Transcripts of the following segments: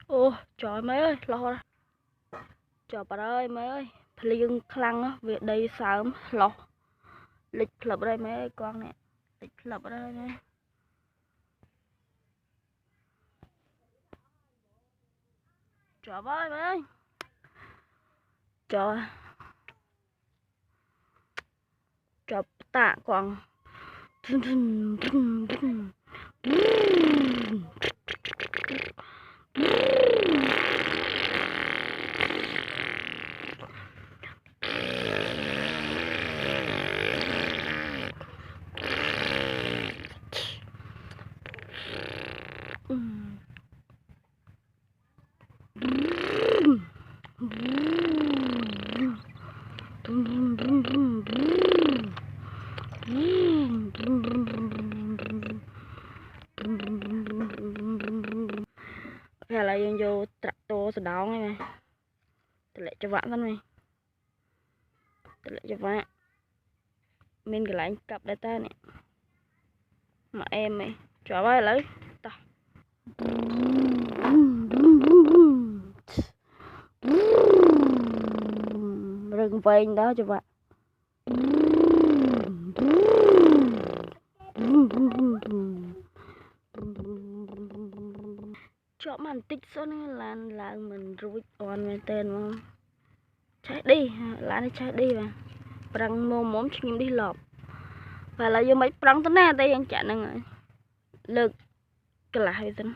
Ô trời mấy ơi lo ra trời bà ơi mấy ơi liên khăn á việc đây sớm lo lịch lập ở đây mấy ơi con nè lịch lập ở đây mấy trời ơi mấy ơi trời trời tạ còn hay là dùng vô tractor đón này mày tôi lại cho vạn thân mày tôi lại cho vạn mình cái lại cặp đây ta nè mà em mày trời ơi lấy ta rừng vàng đó cho bạn chỗ màn tích số là mình rút on bên tên mà chạy đi lá này chạy đi mà răng mồm mồm chim đi lọp và là vô mấy răng tới nè đây anh chạy nè người lực cái là hay tính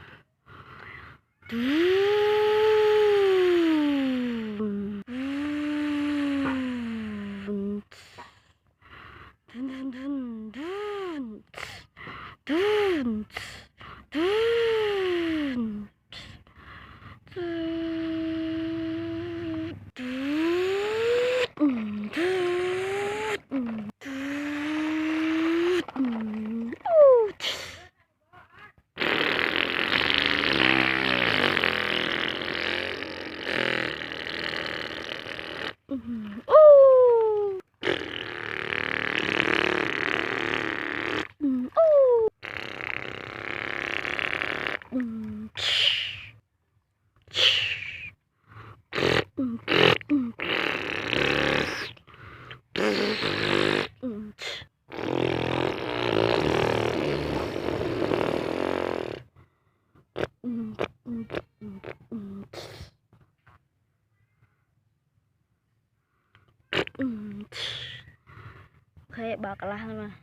Oke, bakalah mah.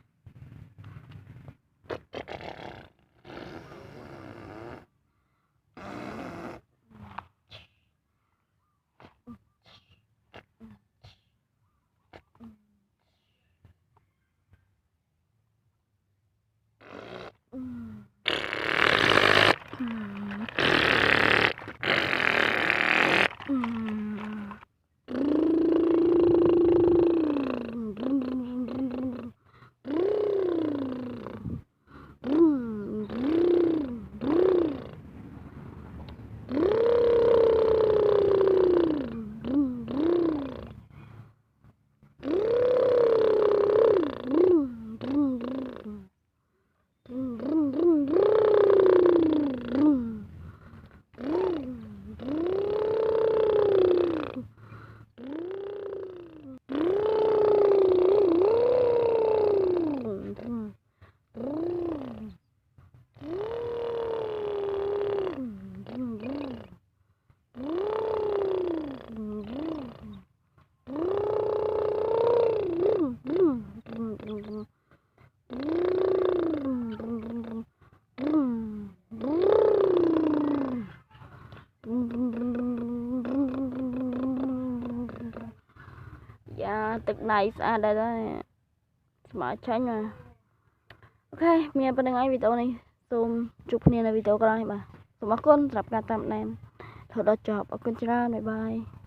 ទឹកណៃស្អាតដែរស្មើចាញ់បាទអូខេមានប៉ុណ្្នឹងហើយវីដេអូនេះសូមជួបគ្នានៅវីដេអូក្រោយបាទសូមអរគុណសម្រាប់ការតាមដានរហូតដល់ចប់អរគុណច្រើនបាយបាយ